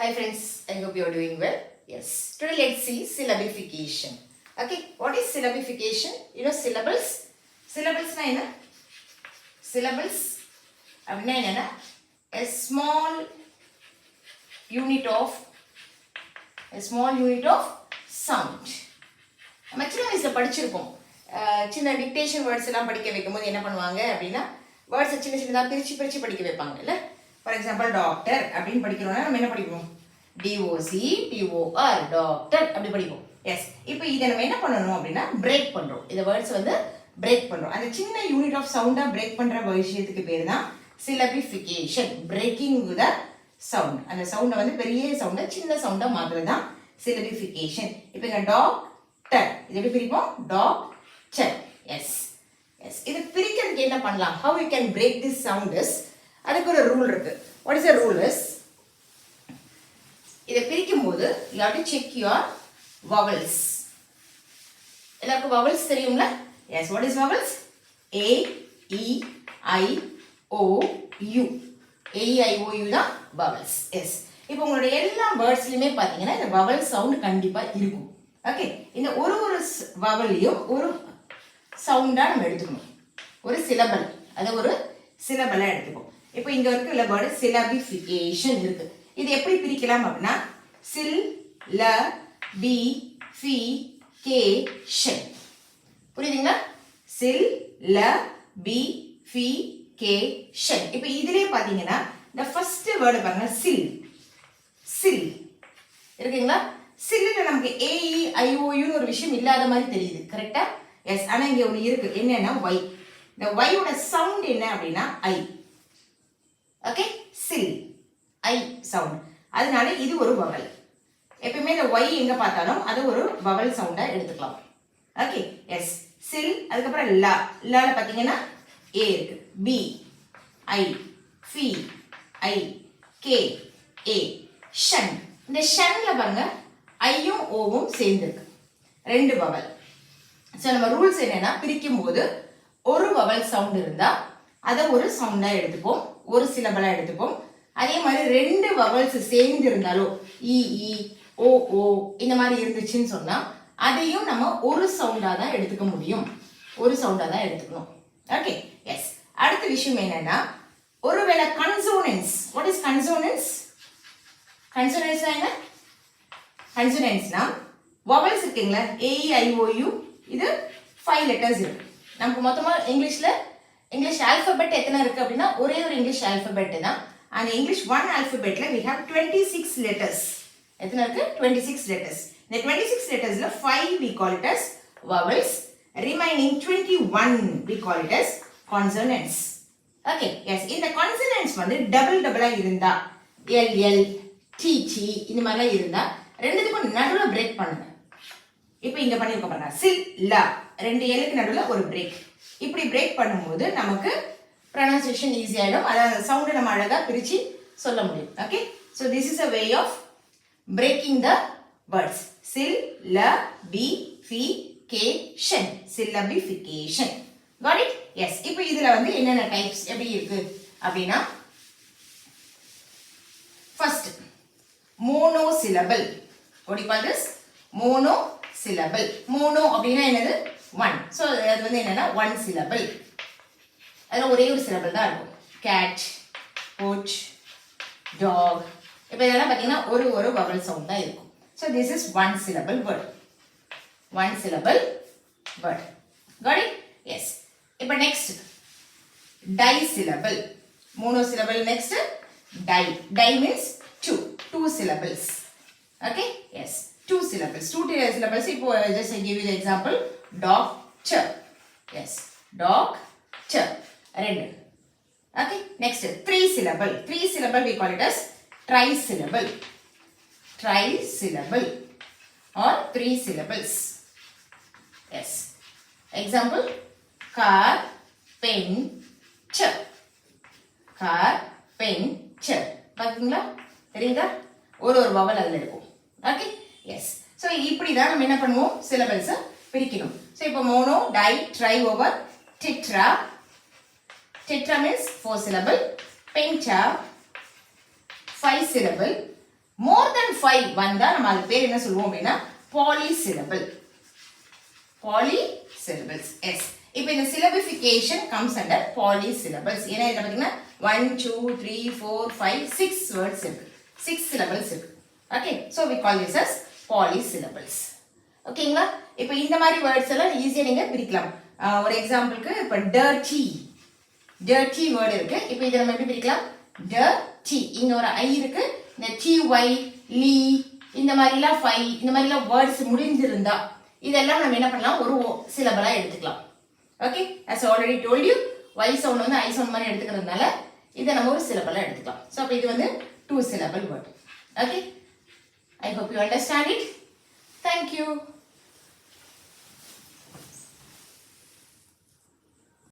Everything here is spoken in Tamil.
Hi friends, I hope you are doing well. Yes, today let's see syllabification. Okay, what is syllabification? You know syllables? Syllables na enna? Syllables அப்படினா என்னன்னா a small unit of sound. நம்ம சின்ன வயசுல படிச்சிருப்போம். சின்ன டிக்டேஷன் வேர்ட்ஸ் எல்லாம் படிக்க வைக்கும்போது என்ன பண்ணுவாங்க அப்படின்னா வேர்ட்ஸை சின்ன சின்னதாக பிரித்து படிக்க வைப்பாங்க இல்லை. ஃபார் எக்ஸாம்பிள் டாக்டர் அப்படின்னு படிக்கிறோம்னா நம்ம என்ன படிப்போம்? டிஓசி டிஓஆர் டாக்டர் அப்படி படிப்போம். எஸ், இப்போ இதை நம்ம என்ன பண்ணணும் அப்படின்னா பிரேக் பண்ணுறோம். இந்த வேர்ட்ஸ் வந்து பிரேக் பண்ணுறோம். அந்த சின்ன யூனிட் ஆஃப் சவுண்டாக பிரேக் பண்ணுற விஷயத்துக்கு பேர் தான் சிலபிஃபிகேஷன். பிரேக்கிங் த சவுண்ட், அந்த சவுண்டை வந்து பெரிய சவுண்டை சின்ன சவுண்டாக மாற்றுறது தான் சிலபிஃபிகேஷன். இப்போ இங்கே டாக்டர் இது எப்படி பிரிப்போம்? டாக்டர். எஸ் எஸ், இது பிரிக்கிறதுக்கு என்ன பண்ணலாம்? How you can break this sound is, அதுக்கு ஒரு ரூல் இருக்கு. What is the rule is, இதை பிரிக்கும் போது you have to check your vowels. எல்லாருக்கும் vowels தெரியும்ல? Yes, what is vowels? A E I O U. A E I O U தான் vowels. எஸ், இப்போ உங்களுடைய எல்லா வேர்ட்ஸ்லையுமே பார்த்தீங்கன்னா இந்த vowel சவுண்ட் கண்டிப்பாக இருக்கும். ஓகே, இந்த ஒரு vowelலையும் ஒரு சவுண்டாக நம்ம எடுத்துக்கணும். ஒரு சிலபல், அதை ஒரு சிலபலாக எடுத்துக்கணும். இப்போ இங்க இருக்கிற வேர்டு சிலபிஃபிகேஷன் இருக்கு. இது எப்படி பிரிக்கலாம் அப்படின்னா சில் ல பி ஃபி கே ஷன். புரியுதுங்களா? சில் ல பி ஃபி கே ஷன். இப்போ இதிலே பாத்தீங்கன்னா இந்த ஃபர்ஸ்ட் வேர்டு பாருங்க, சில். சில் இருக்குங்களா? சில்லுல நமக்கு AEIOU ஒரு விஷயம் இல்லாத மாதிரி தெரியுது, கரெக்டா? எஸ், ஆனா இங்க ஒன்று இருக்கு. என்னன்னா ஒய். இந்த ஒய்யோட சவுண்ட் என்ன அப்படின்னா ஐ. ஓகே, சில் ஐ சவுண்ட். அதனால இது ஒரு வவல். எப்பயுமே இந்த ஒய் எங்க பார்த்தாலும் அது ஒரு வவல் சவுண்டா எடுத்துக்கலாம். ஓகே, எஸ், சில். அதுக்கப்புறம் லா. லால பார்த்தீங்கன்னா ஏ இருக்கு. பி ஐ ஃபி ஐ கே ஏ ஷன். இந்த ஷன்ல பாருங்க ஐயும் ஓவும் சேர்ந்துருக்கு, ரெண்டு வவல். ஸோ நம்ம ரூல்ஸ் என்னன்னா பிரிக்கும் போது ஒரு வவல் சவுண்ட் இருந்தா அதை ஒரு சவுண்டா எடுத்துப்போம், ஒரு சிலபலா எடுத்துப்போம். அதே மாதிரி ரெண்டு வவல்ஸ் சேர்ந்து இருந்தாலும் இ ஓ ஓ இந்த மாதிரி இருந்துச்சுன்னு சொன்னா அதையும் நம்ம ஒரு சவுண்டா தான் எடுத்துக்க முடியும், ஒரு சவுண்டா தான் எடுத்துக்கணும். Okay, yes. அடுத்த விஷயம் என்னன்னா ஒருவேளை கன்சோனன்ஸ். What is consonants? கன்சோனன்ஸ்னா என்ன? கன்சோனன்ஸ்னா வவல்ஸ் இருக்குங்களா, AEIOU, இது 5 லெட்டர்ஸ் இருக்கு. நமக்கு மொத்தமா இங்கிலீஷ் ஆல்பபெட் எத்தனை இருக்கு அப்படின்னா ஒரே ஒரு இங்கிலீஷ் ஆல்பபெட் தான். அந்த இங்கிலீஷ் 1 ஆல்பபெட்ல we have 26 letters. எத்தனை இருக்கு? 26 letters. இந்த 26 lettersல 5 we call it as vowels, remaining 21 we call it as consonants. Okay, yes. இந்த consonants வந்து டபுளா இருந்தா LL TT இந்த மாதிரிலாம் இருந்தா ரெண்டுத்துக்கும் நடுவுல பிரேக் பண்ணுங்க. இப்போ இங்க பண்ணிருக்கோம் பாருங்க, சில் லா, ரெண்டு எலுக்கு நடுவுல ஒரு பிரேக். இப்படி பிரேக் பண்ணும்போது நமக்கு ப்ரொனன்சியேஷன் ஈஸி ஆயிடும். அதாவது சவுண்டை நம்ம அழகா பிரிச்சு சொல்ல முடியும். Okay, so this is a way of breaking the words. சில் ல பி ஃபி கே ஷன், சில்லபிஃபிகேஷன். Got it? எஸ். இப்போ இதுல வந்து என்னென்ன டைப்ஸ் எப்படி இருக்கு அப்படின்னா first monosyllable. what do you call this? Monosyllable. Mono அப்படின்னா என்னது? 1. ஸோ அது வந்து என்னன்னா 1 syllable. அதில் ஒரே ஒரு சிலபிள் தான் இருக்கும். Cat, coach, dog. இப்போ இதெல்லாம் பார்த்தீங்கன்னா ஒரு வவல் சவுண்ட் தான் இருக்கும். So this is 1 syllable word. 1 syllable word. Got it? Yes. இப்போ next disyllable. Monosyllable. Next di. Di means 2 syllables. Okay? Yes. 2 syllables. 2 syllables. இப்போ just I give you the example. Doctor. Yes. Doctor. ரெண்டு. Okay? Next 3 syllable. 3 syllable we call it as trisyllable. Trisyllable or 3 syllables. Yes. Example, car, pen, chair. Car, pen, chair. பாத்தீங்களா? தெரியுதா? ஒரு வவல் அதுல இருக்கும். Okay, S. ஸோ இப்படி தான் நம்ம என்ன பண்ணுவோம், சிலபல்ஸை பிரிக்கணும். ஸோ இப்போ mono, di, tri over, tetra. Tetra means 4 syllable. Penta 5 syllable. More than 5 வந்தா நம்ம அது பேர் என்ன சொல்லுவோம் அப்படின்னா பாலிசிலபிள். பாலிசிலபிள்ஸ். எஸ். இப்போ இந்த syllabification comes under polysyllables. ஏன்னா இதில் பார்த்தீங்கன்னா 1 2 3 4 5 6 words இருக்கு, 6 syllables இருக்கு. Okay, so we call this as polysyllables. ஓகேங்களா? இப்போ இந்த மாதிரி வேர்ட்ஸ் எல்லாம் ஈஸியாக நீங்கள் பிரிக்கலாம். ஒரு எக்ஸாம்பிளுக்கு இப்போ dirty, dirty வேர்டு இருக்கு. இப்போ இதை நம்ம எப்படி பிரிக்கலாம்? dirty, இங்க ஒரு ஐ இருக்கு, இந்த ty, லீ, இந்த மாதிரிலாம் ஃபை, இந்த மாதிரிலாம் வேர்ட்ஸ் முடிஞ்சிருந்தா இதெல்லாம் நம்ம என்ன பண்ணலாம்? ஒரு சிலபலா எடுத்துக்கலாம். Okay, as I already told you, y sound வந்து I sound மாதிரி எடுத்துக்கிறதுனால இதை நம்ம ஒரு சிலபலா எடுத்துக்கலாம். ஸோ அப்போ இது வந்து 2 syllable word. Okay, I hope you understand it. Thank you.